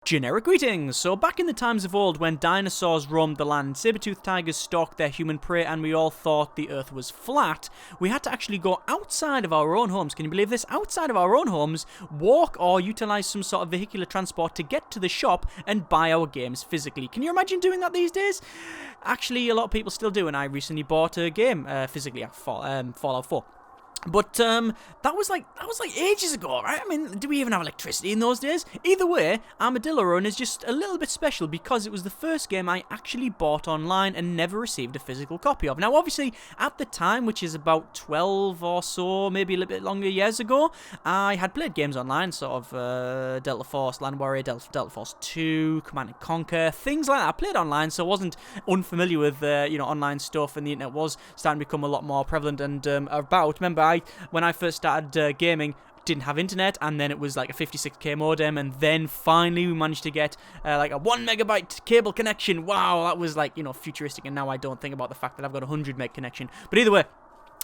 Generic greetings! So back in the times of old when dinosaurs roamed the land, saber-toothed tigers stalked their human prey and we all thought the earth was flat, we had to actually go outside of our own homes, can you believe this? Outside of our own homes, walk or utilise some sort of vehicular transport to get to the shop and buy our games physically. Can you imagine doing that these days? Actually, a lot of people still do, and I recently bought a game physically, Fallout 4. But that was like ages ago, right? I mean, do we even have electricity in those days? Either way, Armadillo Run is just a little bit special because it was the first game I actually bought online and never received a physical copy of. Now, obviously, at the time, which is about 12 or so, maybe a little bit longer years ago, I had played games online, sort of Delta Force, Land Warrior, Delta Force 2, Command & Conquer, things like that. I played online, so I wasn't unfamiliar with online stuff, and the internet was starting to become a lot more prevalent and about. Remember, when I first started gaming, didn't have internet, and then it was like a 56k modem, and then finally we managed to get like a 1 megabyte cable connection. Wow, that was like, futuristic, and now I don't think about the fact that I've got a 100 meg connection. But either way,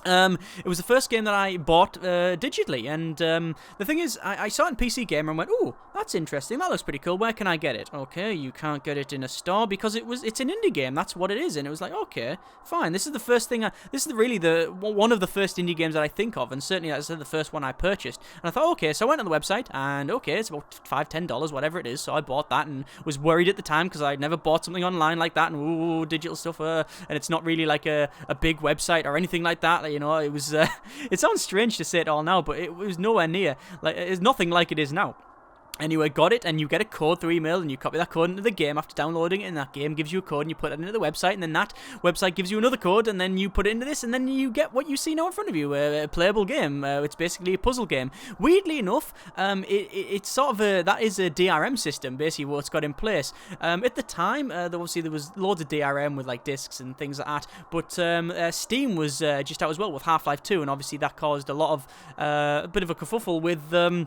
it was the first game that I bought digitally, and the thing is, I saw it in PC Gamer and went, "Ooh, that's interesting. That looks pretty cool. Where can I get it?" Okay, you can't get it in a store because it's an indie game. That's what it is, and it was like, okay, fine. This is the first thing. This is really one of the first indie games that I think of, and certainly that's the first one I purchased. And I thought, okay, so I went on the website, and okay, it's about $5-10, whatever it is. So I bought that, and was worried at the time because I'd never bought something online like that, and ooh, digital stuff, and it's not really like a big website or anything like that. It was. It sounds strange to say it all now, but it was nowhere near. It's nothing like it is now. Anyway, got it, and you get a code through email, and you copy that code into the game after downloading it, and that game gives you a code, and you put it into the website, and then that website gives you another code, and then you put it into this, and then you get what you see now in front of you, a playable game. It's basically a puzzle game. Weirdly enough, it's sort of that is a DRM system, basically, what's got in place. At the time, there was loads of DRM with, like, discs and things like that, but Steam was just out as well with Half-Life 2, and obviously that caused a lot of, a bit of a kerfuffle with,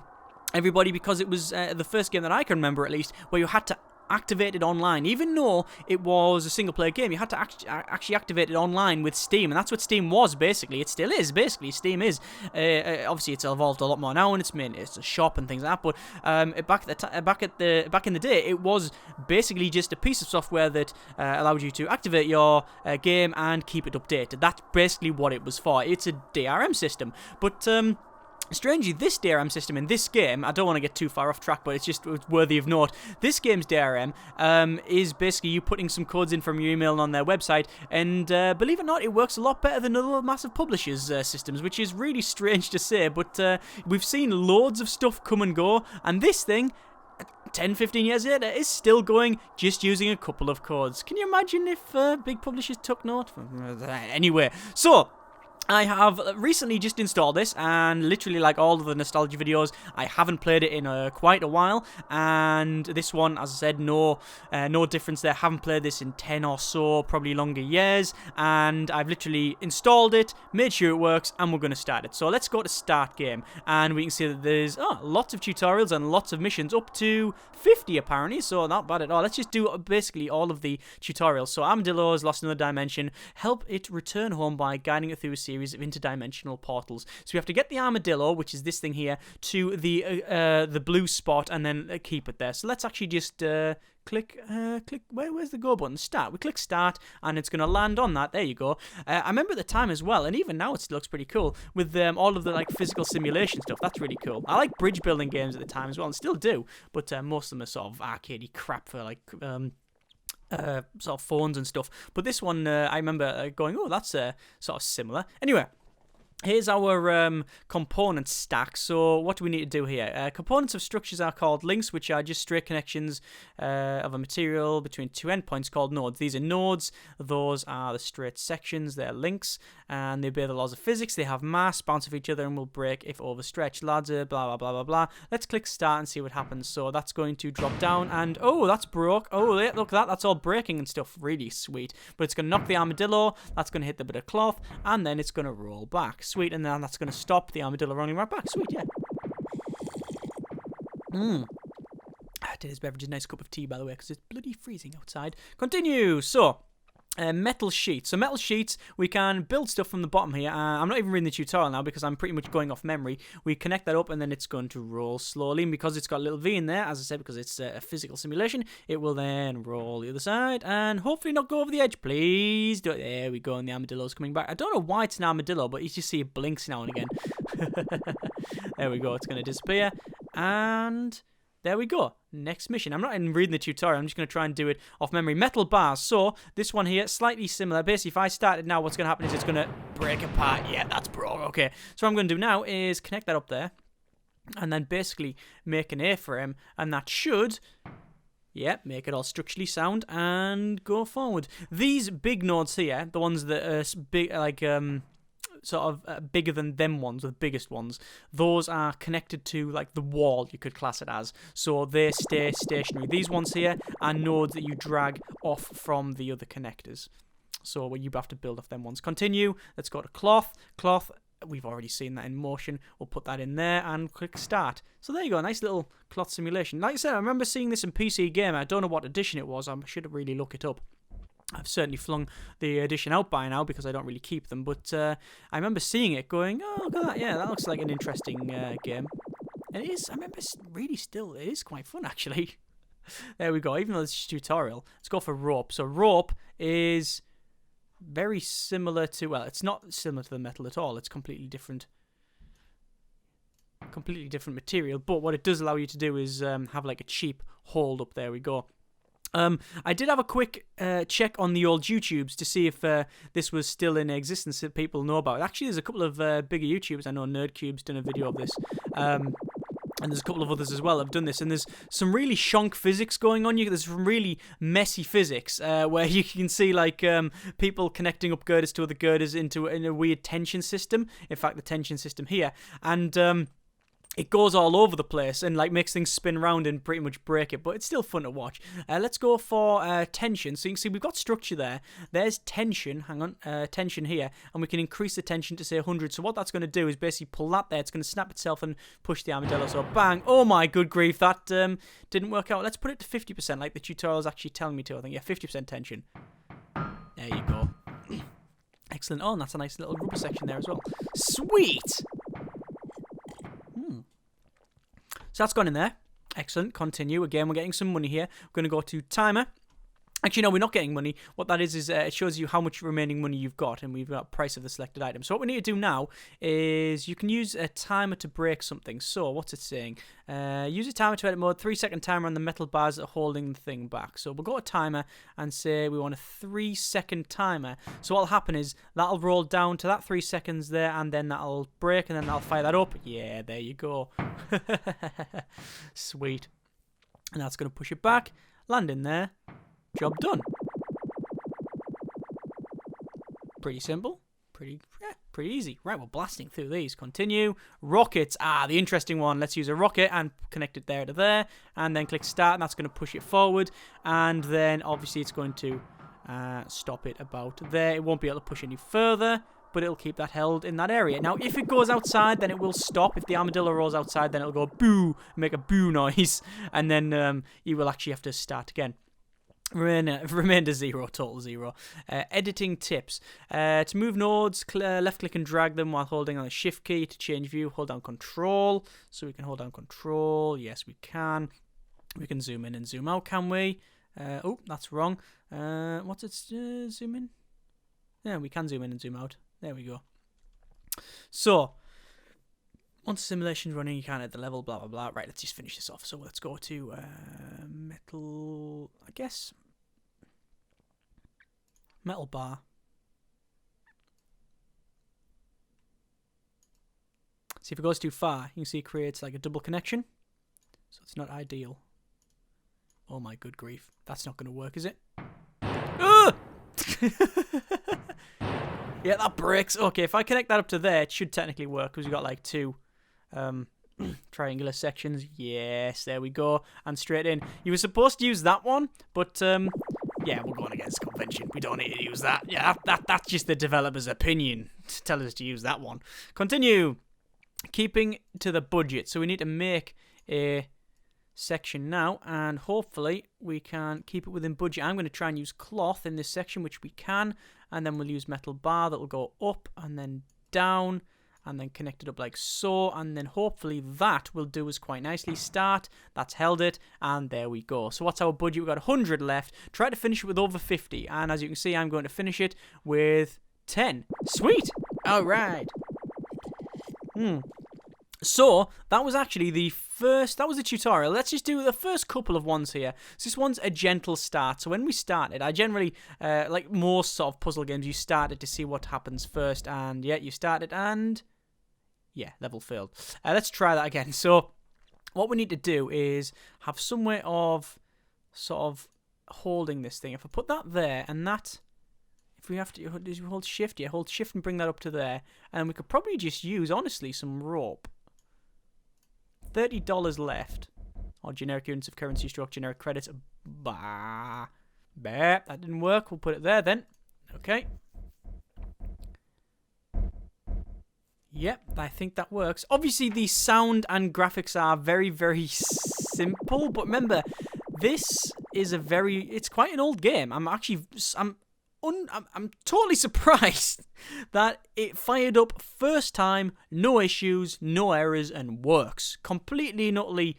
everybody, because it was the first game that I can remember, at least, where you had to activate it online. Even though it was a single-player game, you had to actually activate it online with Steam, and that's what Steam was, basically. It still is, basically. Steam is. Obviously, it's evolved a lot more now, and it's a shop and things like that, but back in the day, it was basically just a piece of software that allowed you to activate your game and keep it updated. That's basically what it was for. It's a DRM system, but strangely, this DRM system in this game, I don't want to get too far off track, but it's worthy of note. This game's DRM is basically you putting some codes in from your email on their website, and believe it or not, it works a lot better than other massive publishers' systems, which is really strange to say, but we've seen loads of stuff come and go, and this thing, 10-15 years later, is still going, just using a couple of codes. Can you imagine if big publishers took note? Anyway, so I have recently just installed this, and literally, like all of the nostalgia videos, I haven't played it in quite a while, and this one, as I said, no difference there. Haven't played this in 10 or so, probably longer years, and I've literally installed it, made sure it works, and we're going to start it. So let's go to start game, and we can see that there's lots of tutorials and lots of missions, up to 50 apparently, so not bad at all. Let's just do basically all of the tutorials. So Armadillo has lost another dimension. Help it return home by guiding it through a series of interdimensional portals. So we have to get the armadillo, which is this thing here, to the blue spot, and then keep it there. So let's actually just click. Where's the go button? Start. We click start, and it's going to land on that. There you go. I remember at the time as well, and even now it looks pretty cool with all of the like physical simulation stuff. That's really cool. I like bridge building games at the time as well, and still do. But most of them are sort of arcadey crap for like sort of phones and stuff, but this one I remember going, oh, that's sort of similar. Anyway, here's our component stack. So what do we need to do here? Components of structures are called links, which are just straight connections of a material between two endpoints called nodes. These are nodes. Those are the straight sections. They're links, and they obey the laws of physics. They have mass, bounce off each other, and will break if overstretched. Ladder, blah, blah, blah, blah, blah. Let's click start and see what happens. So that's going to drop down, and oh, that's broke. Oh, yeah, look at that. That's all breaking and stuff. Really sweet. But it's going to knock the armadillo. That's going to hit the bit of cloth, and then it's going to roll back. Sweet, and then that's going to stop the armadillo running right back. Sweet, yeah. Today's beverage is a nice cup of tea, by the way, because it's bloody freezing outside. Continue. So, metal sheets. So metal sheets, we can build stuff from the bottom here. I'm not even reading the tutorial now because I'm pretty much going off memory. We connect that up and then it's going to roll slowly. And because it's got a little V in there, as I said, because it's a physical simulation, it will then roll the other side and hopefully not go over the edge. Please do it. There we go, and the armadillo's coming back. I don't know why it's an armadillo, but you just see it blinks now and again. There we go, it's going to disappear. And there we go. Next mission. I'm not even reading the tutorial. I'm just going to try and do it off memory. Metal bars. So, this one here, slightly similar. Basically, if I start it now, what's going to happen is it's going to break apart. Yeah, that's broke. Okay. So, what I'm going to do now is connect that up there. And then basically make an A-frame. And that should, yeah, make it all structurally sound and go forward. These big nodes here, the ones that are big, like, sort of bigger than them ones, the biggest ones, those are connected to like the wall, you could class it as, so they stay stationary. These ones here are nodes that you drag off from the other connectors, so you have to build off them ones. Continue. Let's go to cloth. We've already seen that in motion. We'll put that in there and click start. So there you go, nice little cloth simulation. Like I said, I remember seeing this in PC Gamer. I don't know what edition it was. I should really look it up. I've certainly flung the edition out by now because I don't really keep them, but I remember seeing it going, oh, look at that, yeah, that looks like an interesting game. And it is, I remember really still, it is quite fun actually. There we go, even though this is a tutorial. Let's go for rope. So rope is very similar to, well, it's not similar to the metal at all, it's completely different material, but what it does allow you to do is have like a cheap hold up. There we go. I did have a quick check on the old YouTubes to see if this was still in existence that people know about. Actually, there's a couple of bigger YouTubers. I know NerdCube's done a video of this. And there's a couple of others as well that have done this. And there's some really shonk physics going on. There's some really messy physics where you can see like people connecting up girders to other girders in a weird tension system. In fact, the tension system here. And it goes all over the place and like makes things spin around and pretty much break it, but it's still fun to watch. Let's go for tension. So you can see we've got structure there. There's tension. Hang on, tension here, and we can increase the tension to say 100. So what that's going to do is basically pull that there. It's going to snap itself and push the armadillo. So bang! Oh my good grief, that didn't work out. Let's put it to 50%, like the tutorial is actually telling me to. I think, yeah, 50% tension. There you go. Excellent. Oh, and that's a nice little rubber section there as well. Sweet. So that's gone in there. Excellent. Continue. Again, we're getting some money here. We're going to go to timer. Actually, no, we're not getting money. What that is it shows you how much remaining money you've got, and we've got price of the selected item. So what we need to do now is you can use a timer to break something. So what's it saying? Use a timer to edit mode. 3-second timer on the metal bars that are holding the thing back. So we'll go to timer and say we want a 3-second timer. So what'll happen is that'll roll down to that 3 seconds there, and then that'll break, and then that'll fire that up. Yeah, there you go. Sweet. And that's going to push it back. Land in there. Job done. Pretty simple. Pretty easy. Right, we're blasting through these. Continue. Rockets. The interesting one. Let's use a rocket and connect it there to there. And then click start, and that's going to push it forward. And then, obviously, it's going to stop it about there. It won't be able to push any further, but it'll keep that held in that area. Now, if it goes outside, then it will stop. If the armadillo rolls outside, then it'll go boo, make a boo noise. And then you will actually have to start again. Remainder 0, total 0. Editing tips. To move nodes, left click and drag them while holding on the shift key. To change view, hold down control. So we can hold down control. Yes, we can. We can zoom in and zoom out, can we? Oh, that's wrong. What's it? Zoom in? Yeah, we can zoom in and zoom out. There we go. So, once the simulation's running, you can't hit the level, blah, blah, blah. Right, let's just finish this off. So let's go to metal, I guess. Metal bar. See, if it goes too far, you can see it creates like a double connection. So it's not ideal. Oh my good grief. That's not going to work, is it? Yeah, that breaks. Okay, if I connect that up to there, it should technically work because we've got like 2 triangular sections. Yes, there we go. And straight in. You were supposed to use that one, but yeah, we're going against convention. We don't need to use that. Yeah, that's just the developer's opinion to tell us to use that one. Continue. Keeping to the budget. So we need to make a section now, and hopefully we can keep it within budget. I'm going to try and use cloth in this section, which we can, and then we'll use metal bar that will go up and then down, and then connect it up like so, and then hopefully that will do us quite nicely. Start, that's held it, and there we go. So what's our budget? We've got 100 left. Try to finish it with over 50, and as you can see, I'm going to finish it with 10. Sweet! Alright. So, that was actually the first, that was the tutorial. Let's just do the first couple of ones here. So this one's a gentle start. So when we started, I generally, like most sort of puzzle games, you started to see what happens first. And yeah, you started and, yeah, level failed. Let's try that again. So what we need to do is have some way of sort of holding this thing. If I put that there and that, if we have to, hold shift, yeah, hold shift and bring that up to there. And we could probably just use, honestly, some rope. $30 left. Or generic units of currency stroke generic credits. Bah. That didn't work. We'll put it there then. Okay. Yep, I think that works. Obviously, the sound and graphics are very, very simple. But remember, this is it's quite an old game. I'm totally surprised that it fired up first time, no issues, no errors, and works. Completely and utterly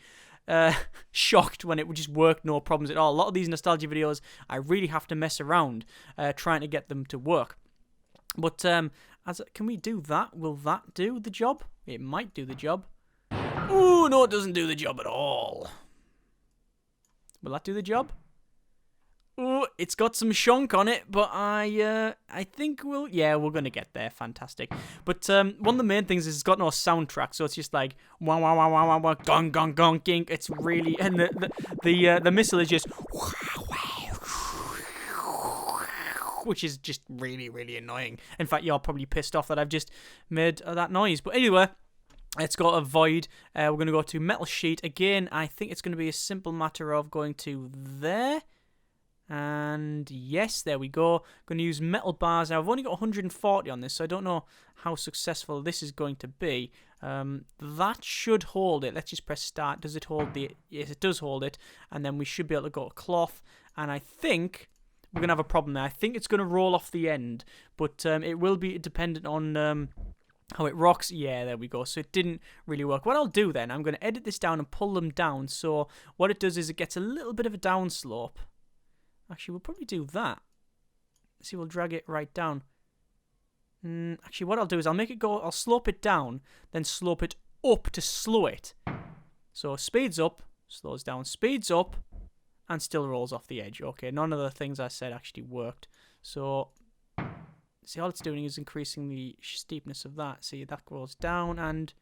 shocked when it would just work, no problems at all. A lot of these nostalgia videos, I really have to mess around trying to get them to work. But can we do that? Will that do the job? It might do the job. Ooh, no, it doesn't do the job at all. Will that do the job? Ooh, it's got some shonk on it, but I think we're going to get there. Fantastic. But one of the main things is it's got no soundtrack, so it's just like wah wah wah wah wah wah gong gong gong gink. It's really, and the missile is just which is just really, really annoying. In fact, you're probably pissed off that I've just made that noise. But anyway, it's got a void. We're going to go to metal sheet again. I think it's going to be a simple matter of going to there. And yes, there we go. Going to use metal bars. Now, I've only got 140 on this, so I don't know how successful this is going to be. That should hold it. Let's just press start. Does it hold the... Yes, it does hold it. And then we should be able to go to cloth. And I think we're going to have a problem there. I think it's going to roll off the end. But it will be dependent on... how it rocks. Yeah, there we go. So it didn't really work. What I'll do then, I'm going to edit this down and pull them down. So what it does is it gets a little bit of a downslope. Actually, we'll probably do that. See, we'll drag it right down. Actually, what I'll do is I'll slope it down, then slope it up to slow it. So speeds up, slows down, speeds up, and still rolls off the edge. Okay, none of the things I said actually worked. So, see, all it's doing is increasing the steepness of that. See, that goes down and...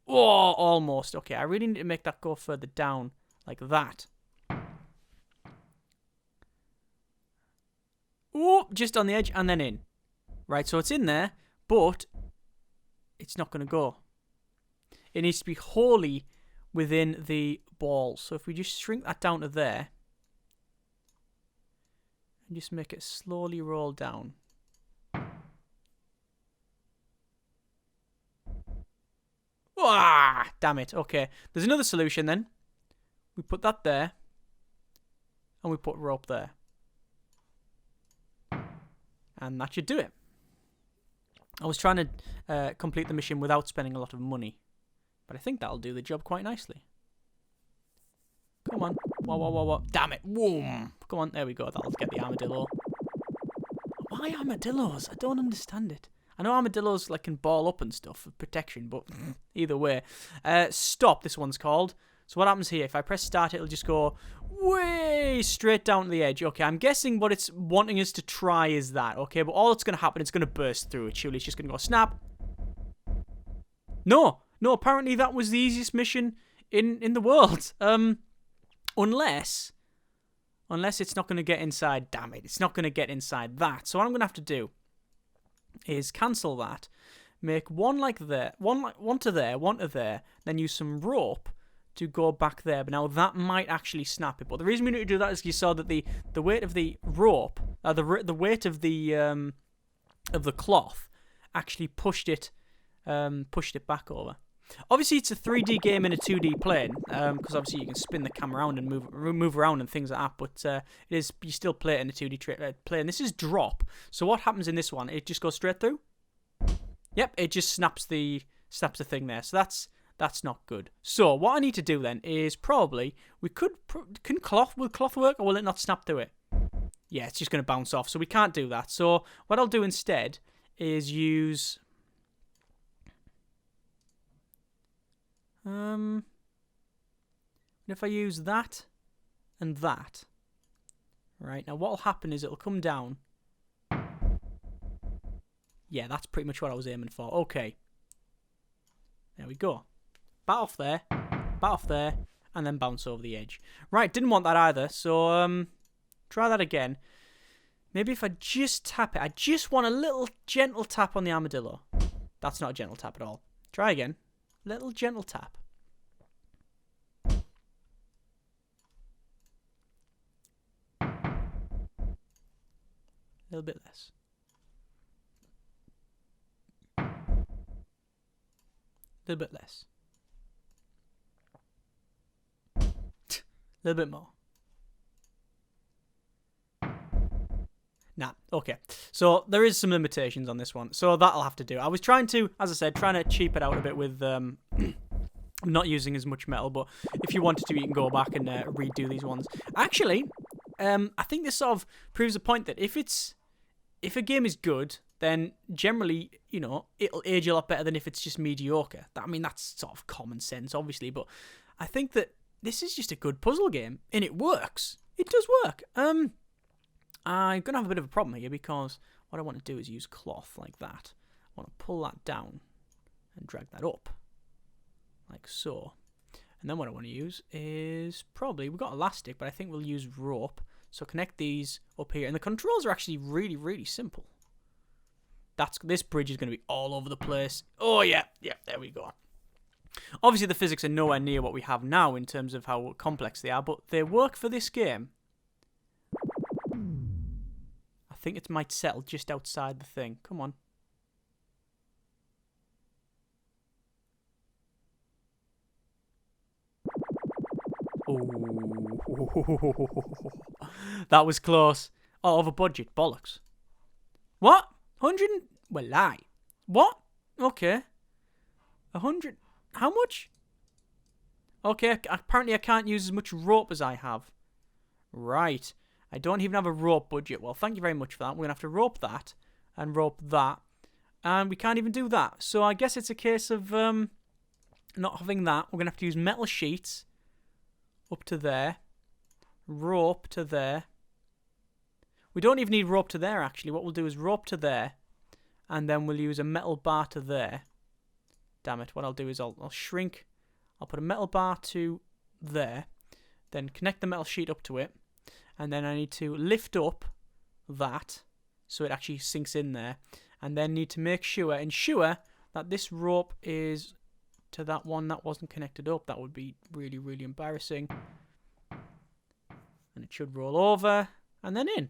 Oh, almost. Okay, I really need to make that go further down, like that. Oh, just on the edge and then in. Right, so it's in there, but it's not going to go. It needs to be wholly within the ball. So if we just shrink that down to there, and just make it slowly roll down. Ah, damn it. Okay, there's another solution then. We put that there, and we put rope there. And that should do it. I was trying to complete the mission without spending a lot of money. But I think that'll do the job quite nicely. Come on. Whoa, whoa, whoa, whoa. Damn it. Whoom. Come on. There we go. That'll get the armadillo. Why armadillos? I don't understand it. I know armadillos like can ball up and stuff for protection, but either way. Stop, this one's called. So what happens here? If I press start, it'll just go way straight down to the edge. Okay, I'm guessing what it's wanting us to try is that. Okay, but all that's going to happen, it's going to burst through it. Surely it's just going to go snap. No, apparently that was the easiest mission in the world. Unless it's not going to get inside. Damn it, it's not going to get inside that. So what I'm going to have to do is cancel that. Make one like there, one to there, one to there, then use some rope to go back there. But now that might actually snap it. But the reason we need to do that is you saw that the weight of the rope, the weight of the cloth, actually pushed it back over. Obviously, it's a 3D game in a 2D plane, because obviously you can spin the camera around and move around and things like that. But you still play it in a 2D plane. This is drop. So what happens in this one? It just goes straight through. Yep, it just snaps the thing there. So that's not good. So what I need to do then is probably will cloth work, or will it not snap through it? Yeah, it's just going to bounce off. So we can't do that. So what I'll do instead is use if I use that and that, right, now what'll happen is it'll come down. Yeah, that's pretty much what I was aiming for. Okay. There we go. Bat off there, and then bounce over the edge. Right, didn't want that either, so try that again. Maybe if I just tap it. I just want a little gentle tap on the armadillo. That's not a gentle tap at all. Try again. Little gentle tap. A little bit less. A little bit less. A little bit more. Nah, okay. So there is some limitations on this one. So that'll have to do. I was trying to, as I said, trying to cheap it out a bit with not using as much metal. But if you wanted to, you can go back and redo these ones. Actually, I think this sort of proves the point that if a game is good, then generally, you know, it'll age a lot better than if it's just mediocre. I mean, that's sort of common sense, obviously. But I think that this is just a good puzzle game, and it works. It does work. I'm going to have a bit of a problem here because what I want to do is use cloth like that. I want to pull that down and drag that up like so. And then what I want to use is probably, we've got elastic, but I think we'll use rope. So connect these up here. And the controls are actually really, really simple. This bridge is going to be all over the place. Oh, yeah, there we go. Obviously, the physics are nowhere near what we have now in terms of how complex they are, but they work for this game. I think it might settle just outside the thing. Come on. Oh, that was close. Oh, over budget. Bollocks. What? 100? Well, lie. What? Okay. 100. How much? Okay, apparently I can't use as much rope as I have. Right. I don't even have a rope budget. Well, thank you very much for that. We're going to have to rope that and rope that. And we can't even do that. So I guess it's a case of not having that. We're going to have to use metal sheets up to there. Rope to there. We don't even need rope to there, actually. What we'll do is rope to there. And then we'll use a metal bar to there. Damn it. What I'll do is I'll shrink. I'll put a metal bar to there. Then connect the metal sheet up to it. And then I need to lift up that so it actually sinks in there. And then need to ensure that this rope is to that one that wasn't connected up. That would be really, really embarrassing. And it should roll over and then in.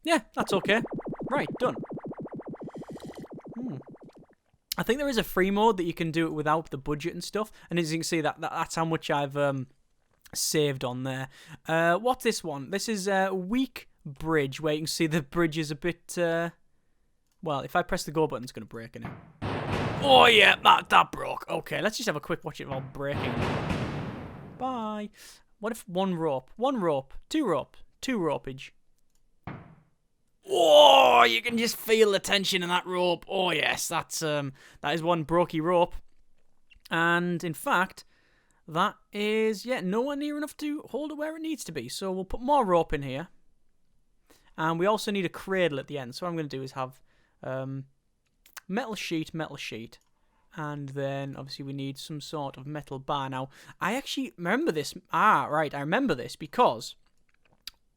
Yeah, that's okay. Right, done. I think there is a free mode that you can do it without the budget and stuff. And as you can see, that's how much I've saved on there. What's this one? This is a weak bridge where you can see the bridge is a bit... well, if I press the go button, it's going to break in it. Oh, yeah, that broke. Okay, let's just have a quick watch it while breaking. Bye. What if one rope, two ropage? Oh, you can just feel the tension in that rope. Oh, yes, that is one brokey rope. And, in fact... that is, nowhere near enough to hold it where it needs to be. So we'll put more rope in here. And we also need a cradle at the end. So what I'm going to do is have metal sheet. And then, obviously, we need some sort of metal bar. Now, I actually remember this. I remember this because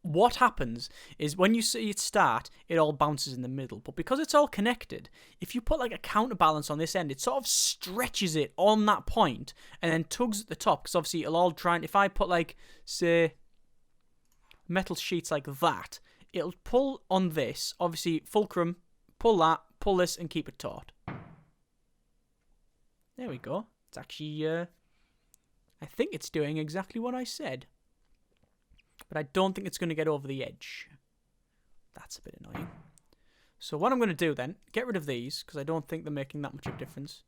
what happens is when you see it start, it all bounces in the middle. But because it's all connected, if you put like a counterbalance on this end, it sort of stretches it on that point and then tugs at the top. Because obviously it'll all try and, if I put like, say, metal sheets like that, it'll pull on this, obviously fulcrum, pull that, pull this and keep it taut. There we go. It's actually, I think it's doing exactly what I said. But I don't think it's going to get over the edge. That's a bit annoying. So what I'm going to do then, get rid of these, because I don't think they're making that much of a difference.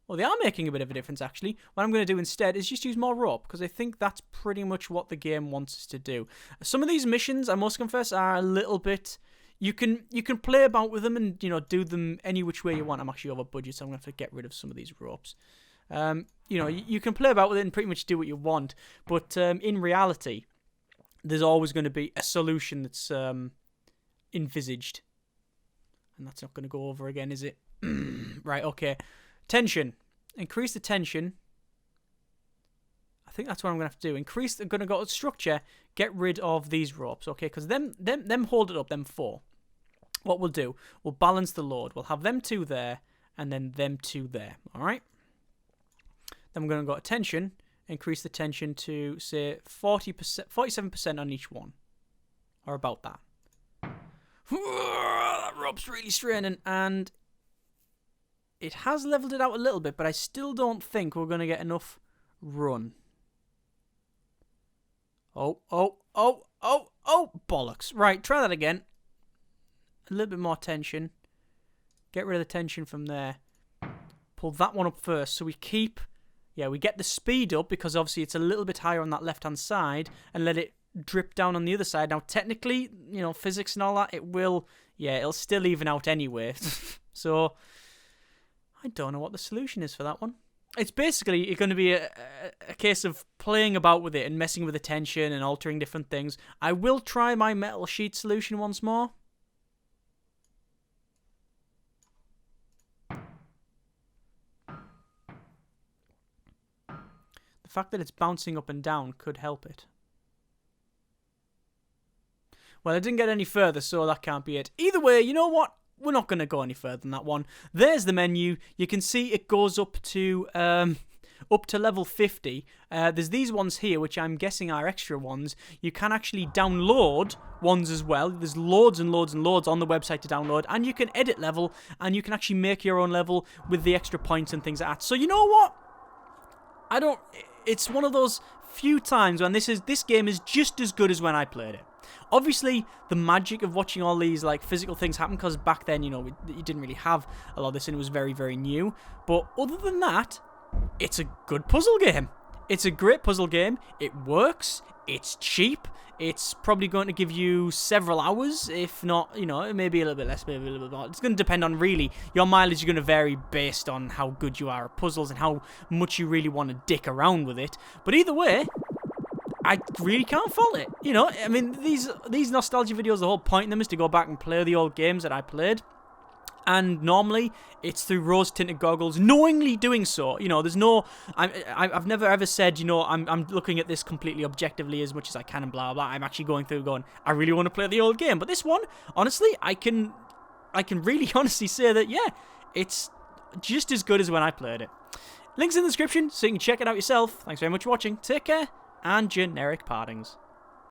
Well, they are making a bit of a difference, actually. What I'm going to do instead is just use more rope, because I think that's pretty much what the game wants us to do. Some of these missions, I must confess, are a little bit... You can play about with them and, you know, do them any which way you want. I'm actually over budget, so I'm going to have to get rid of some of these ropes. You know, you can play about with it and pretty much do what you want, but in reality, there's always going to be a solution that's envisaged. And that's not going to go over again, is it? Right, okay. Tension. Increase the tension. I think that's what I'm going to have to do. I'm going to go to structure, get rid of these ropes, okay? Because them hold it up, them 4. What we'll do, we'll balance the load. We'll have them 2 there, and then them 2 there, all right? Then we're going to go to tension, increase the tension to, say, 47% on each one. Or about that. That rope's really straining, and it has leveled it out a little bit, but I still don't think we're going to get enough run. Oh, bollocks. Right, try that again. A little bit more tension. Get rid of the tension from there. Pull that one up first, so we keep... Yeah, we get the speed up, because obviously it's a little bit higher on that left-hand side, and let it drip down on the other side. Now, technically, you know, physics and all that, it will... Yeah, it'll still even out anyway. So, I don't know what the solution is for that one. It's basically going to be a case of playing about with it and messing with the tension and altering different things. I will try my metal sheet solution once more. The fact that it's bouncing up and down could help it. Well, I didn't get any further, so that can't be it. Either way, you know what? We're not going to go any further than that one. There's the menu. You can see it goes up to level 50. There's these ones here, which I'm guessing are extra ones. You can actually download ones as well. There's loads and loads and loads on the website to download. And you can edit level, and you can actually make your own level with the extra points and things like that. So you know what? It's one of those few times when this game is just as good as when I played it. Obviously, the magic of watching all these like physical things happen, because back then, you know, you didn't really have a lot of this and it was very, very new. But other than that, it's a good puzzle game. It's a great puzzle game. It works. It's cheap. It's probably going to give you several hours, if not, you know, maybe a little bit less, maybe a little bit more. It's going to depend on, really, your mileage is going to vary based on how good you are at puzzles and how much you really want to dick around with it. But either way, I really can't fault it. You know, I mean, these nostalgia videos, the whole point of them is to go back and play the old games that I played. And normally, it's through rose-tinted goggles, knowingly doing so. You know, there's no... I've never ever said, you know, I'm looking at this completely objectively as much as I can and blah, blah. I'm actually going through going, I really want to play the old game. But this one, honestly, I can really honestly say that, yeah, it's just as good as when I played it. Links in the description, so you can check it out yourself. Thanks very much for watching. Take care, and generic partings.